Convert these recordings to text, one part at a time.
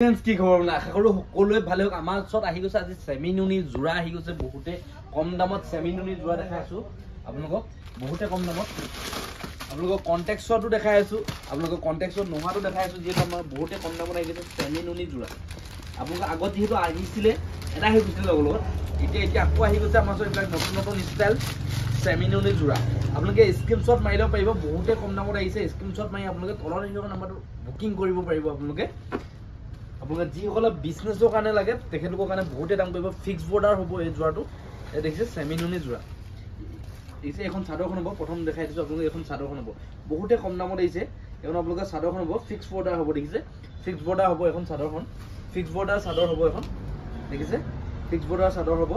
friends কি খবৰ না আশা কৰো সকলোৱে ভালে হোক আমাৰ ওচৰত আহি গৈছে আজি সেমিনুনি জোৰা আহি গৈছে বহুতে কম দামত সেমিনুনি জোৰা দেখাই আছো আপোনালোকক বহুতে কম দামত আপোনালোকক কন্টেক্টছটো দেখাই আছো আপোনালোকক কন্টেক্টছত নোহাটো দেখাই আছো যেটো আমাৰ বহুতে কম দামত আহি গৈছে সেমিনুনি জোৰা আপোনালোক আগত যেটো আহিছিলে এটা আহি গৈছিল লগত এতিয়া আকৌ আহি গৈছে আমাৰ ওচৰত এইবিলাক নতুন নতুন স্টাইল সেমিনুনি জোৰা আপোনালোকে স্ক্ৰিনশ্বট মাৰিব পাৰিব বহুতে কম দামত আহিছে স্ক্ৰিনশ্বট মাৰি আপোনালোকে তলৰ এই নম্বৰটো বুকিং কৰিব পাৰিব আপোনালোকে আপোনালোকে যিসকলে বিজনেছৰ কাৰণে লাগে তেখেতলোকৰ কাৰণে বহুতে দাম কৰিব ফিক্স বৰ্ডাৰ হ'ব এই জোৰাটো দেখিছে সেমিনুনি জোৰা দিছে এখন চাদৰখন হ'ব প্ৰথম দেখাই দিছো আপোনালোকে এখন চাদৰখন হ'ব বহুতে কম দামত আহিছে এখন আপোনালোকে চাদৰখন হ'ব ফিক্স বৰ্ডাৰ হ'ব দেখিছে ফিক্স বৰ্ডাৰ হ'ব এখন চাদৰখন ফিক্স বৰ্ডাৰ চাদৰ হ'ব এখন দেখিছে ফিক্স বৰ্ডাৰ চাদৰ হ'ব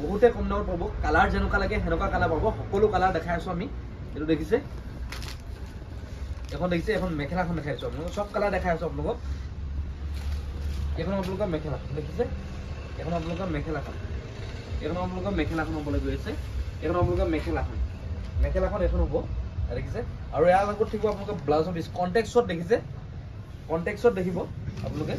বহুতে কম দামত পাব কালাৰ যেনেকুৱা লাগে হেনেকুৱা কালাৰ পাব সকলো কালাৰ দেখাই আছো আমি এটো দেখিছে এখন দেখিছে এখন মেখেলাখন দেখাই আছো আপোনালোকক সব কালাৰ দেখাই আছো আপোনালোকক এখন আপোনালোকৰ মেখেলা দেখিছে এখন আপোনালোকৰ মেখেলাখন হ'বলৈ গৈ আছে এখন আপোনালোকৰ মেখেলাখন এখন হ'ব দেখিছে আৰু ইয়াৰ লগত থাকিব আপোনালোকৰ ব্লাউজৰ পিছ কন্টেক্টছত দেখিছে কন্টেক্টছত দেখিব আপোনালোকে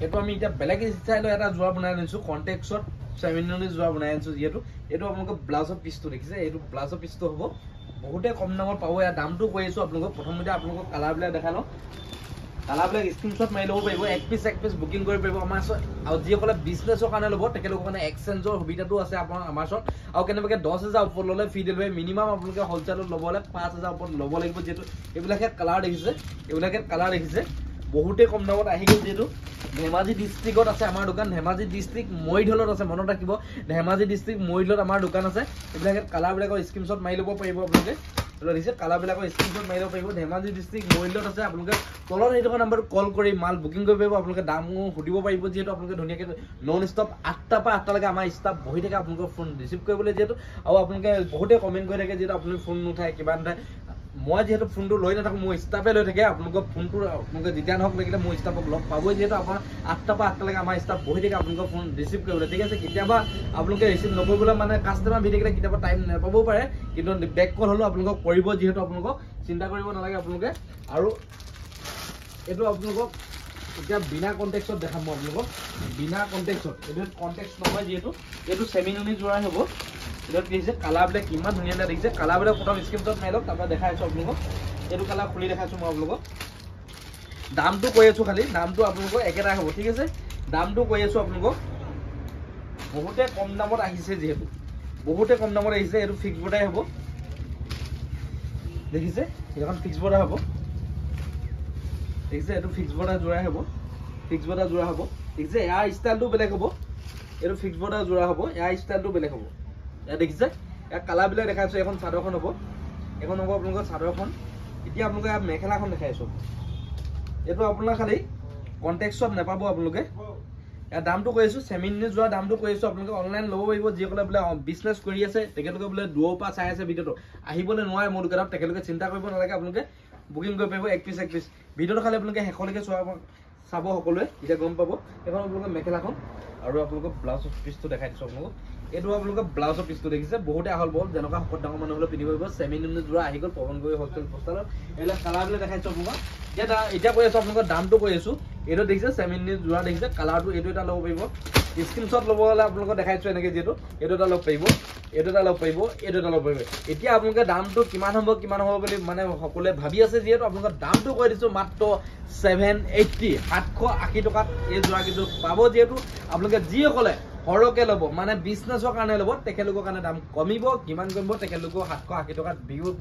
এটো আমি এটা বেলেগ ষ্টাইলৰ এটা জোৰা বনাই আনিছো কন্টেক্টছত সেমিনুনি জোৰা বনাই আনিছো যেটো এটো আপোনালোকৰ ব্লাউজৰ পিছটো দেখিছে এটো ব্লাউজৰ পিছটো হ'ব বহুতে কম দামত পাব ইয়াৰ দামটো কৈ আছো আপোনালোকক প্ৰথমতে আপোনালোকক কালাৰবিলাক দেখালো কালাৰবিলাক স্ক্ৰিনশ্বট মাৰি ল'ব পাৰিব এক পিছ বুকিং কৰিব পাৰিব আমাৰ ওচৰত আৰু যিসকলে বিজনেছৰ কাৰণে ল'ব তেখেতলোকৰ কাৰণে এক্সচেঞ্জৰ সুবিধাটো আছে আমাৰ ওচৰত আৰু কেনেবাকৈ 10,000 ওপৰত ল'লে ফ্ৰী ডেলিভাৰী মিনিমাম আপোনালোকে হ'লচেলত ল'ব হ'লে 5,000 ওপৰত ল'ব লাগিব যেটো এইবিলাকে কালাৰ দেখিছে বহুতে কম দামত আহি গ'ল যেটো ধেমাজি ডিস্ট্ৰিক্টত আছে আমাৰ দোকান ধেমাজি ডিস্ট্ৰিক্ট মৰিধলত আছে মনত ৰাখিব ধেমাজি ডিস্ট্ৰিক্ট মৰিধলত আমাৰ দোকান আছে এইবিলাকে কালাৰবিলাকৰ স্ক্ৰিনশ্বট মাৰি ল'ব পাৰিব আপোনালোকে দিছে কালাৰবিলাকৰ স্ক্ৰিনশ্বট মাৰি ল'ব পাৰিব ধেমাজি ডিস্ট্ৰিক্ট মৰিধলত আছে আপোনালোকে তলৰ এই নম্বৰ কল কৰি মাল বুকিং কৰিব পাৰিব আপোনালোকে দাম সুধিব পাৰিব যেটো আপোনালোকে ধুনীয়াকৈ নন ষ্টপ 8টা পৰা 8টা লৈকে আমাৰ ষ্টাফ বহি থাকে আপোনালোকৰ ফোন ৰিচিভ কৰিবলৈ যেটো আৰু আপোনালোকে বহুতে কমেন্ট কৰি থাকে যেটো আপুনি ফোন নুঠায় কিবা নুঠায় মই যেহেতু ফোনটো লৈ নাথাকো মোৰ ষ্টাফে লৈ থাকে আপোনালোকৰ ফোনটো আপোনালোকে যেতিয়া নহওক লাগিলে মোৰ ষ্টাফক লগ পাবই যেহেতু আপোনাৰ 8টা পৰা 8টা লৈকে আমাৰ ষ্টাফ বহি থাকে আপোনালোকৰ ফোন ৰিচিভ কৰিবলৈ ঠিক আছে কেতিয়াবা আপোনালোকে ৰিচিভ নকৰিবলৈ মানে কাষ্টমাৰ ভিডিঅ' থাকিলে কেতিয়াবা টাইম নাপাবও পাৰে কিন্তু বেক কল হ'লেও আপোনালোকক কৰিব যেহেতু আপোনালোকক চিন্তা কৰিব নালাগে আপোনালোকে আৰু এটো আপোনালোকক এতিয়া বিনা কন্টেক্টছত দেখাম মই আপোনালোকক বিনা কন্টেক্টছত এটো কন্টেক্ট নহয় যেহেতু এটো সেমিনুনি জোৰা হ'ব এটা দিছে কালাৰবিলাক কিমান ধুনীয়া দেখিছে কালাৰবিলাক প্ৰথম স্ক্ৰিনশ্বট মাৰি লওক তাৰপৰা দেখাই আছো আপোনালোকক এটো কালাৰ খুলি দেখাইছো মই আপোনালোকক দামটো কৈ আছো খালি দামটো আপোনালোকক একেটাই হ'ব ঠিক আছে দামটো কৈ আছো আপোনালোকক বহুতে কম দামত আহিছে যেহেতু বহুতে কম দামত আহিছে এটো ফিক্স বৰ্ডাৰ হ'ব দেখিছে এখন ফিক্স বৰ্ডাৰ হ'ব দেখিছে এটো ফিক্স বৰ্ডাৰ জোৰা হ'ব দেখিছে ইয়াৰ ষ্টাইলটো বেলেগ হ'ব এটো ফিক্স বৰ্ডাৰ জোৰা হ'ব ইয়াৰ ষ্টাইলটো বেলেগ হ'ব এয়া দেখিছে ইয়াৰ কালাৰবিলাক দেখাইছো এখন চাদৰখন হ'ব আপোনালোকৰ চাদৰখন এতিয়া আপোনালোকে মেখেলাখন দেখাইছো এটো আপোনাৰ খালি কন্টেক্টছত নাপাব আপোনালোকে ইয়াৰ দামটো কৈ আছো সেমিনুনি জোৰা দামটো কৈ আছো আপোনালোকে অনলাইন ল'ব পাৰিব যিসকলে বোলে বিজনেছ কৰি আছে তেখেতলোকে বোলে দূৰৰ পৰা চাই আছে ভিডিঅ'টো আহিবলৈ নোৱাৰে মোৰ দোকানত তেখেতলোকে চিন্তা কৰিব নালাগে আপোনালোকে বুকিং কৰিব পাৰিব এক পিছ ভিডিঅ'টো খালি আপোনালোকে শেষলৈকে চাব সকলোৱে এতিয়া গম পাব এখন আপোনালোকৰ মেখেলাখন আৰু আপোনালোকৰ ব্লাউজৰ পিছটো দেখাই দিছো আপোনালোকক এটো আপোনালোকৰ ব্লাউজৰ পিছটো দেখিছে বহুতে আহল বল যেনেকুৱা শকত ডাঙৰ মানুহ হ'লে পিন্ধিব পাৰিব সেমিনুনি জোৰা আহি গ'ল পৱন গগৈ হোলচেল পোষ্টাৰত এইবিলাক কালাৰবিলাক দেখাইছো আপোনালোকক এতিয়া কৈ আছো আপোনালোকৰ দামটো কৈ আছো এটো দেখিছে সেমিনুনি জোৰা দেখিছে কালাৰটো এটো এটা ল'ব পাৰিব স্ক্ৰিনশ্বট ল'ব হ'লে আপোনালোকক দেখাইছো এনেকৈ যেটো এটো এটা ল'ব পাৰিব এতিয়া আপোনালোকে দামটো কিমান হ'ব বুলি মানে সকলোৱে ভাবি আছে যেহেতু আপোনালোকৰ দামটো কৈ দিছো মাত্ৰ 780 780 টকাত এই জোৰা কিন্তু পাব যেহেতু আপোনালোকে যিসকলে সৰহকে ল'ব মানে বিজনেছৰ কাৰণে ল'ব তেখেতলোকৰ কাৰণে দাম কমিব কিমান কমিব তেখেতলোকৰ 780 টকাত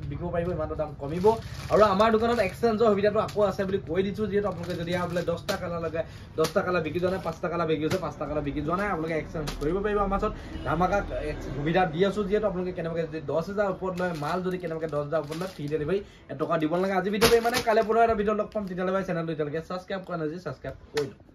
বিকিব পাৰিব ইমানটো দাম কমিব আৰু আমাৰ দোকানত এক্সচেঞ্জৰ সুবিধাটো আকৌ আছে বুলি কৈ দিছো যেহেতু আপোনালোকে যদি বোলে 10টা কালাৰ লাগে 10টা কালাৰ বিকি যোৱা নাই 5টা কালাৰ বিকি গৈছে 5টা কালাৰ বিকি যোৱা নাই আপোনালোকে এক্সচেঞ্জ কৰিব পাৰিব আমাৰ ওচৰত ধামাকা সুবিধা দি আছো যেহেতু আপোনালোকে কেনেবাকৈ যদি 10,000 ওপৰত লয় মাল যদি কেনেবাকৈ 10,000 ওপৰত লয় ফ্ৰী ডেলিভাৰী টকা দিব নালাগে আজি ভিডিঅ'টো মানে কাইলৈ পুনৰ এটা ভিডিঅ' লগ পাম তেতিয়ালৈ চেনেলটো এতিয়ালৈকে ছাবস্ক্ৰাইব কৰা নাই যদি ছাবস্ক্ৰাইব কৰি দিয়ক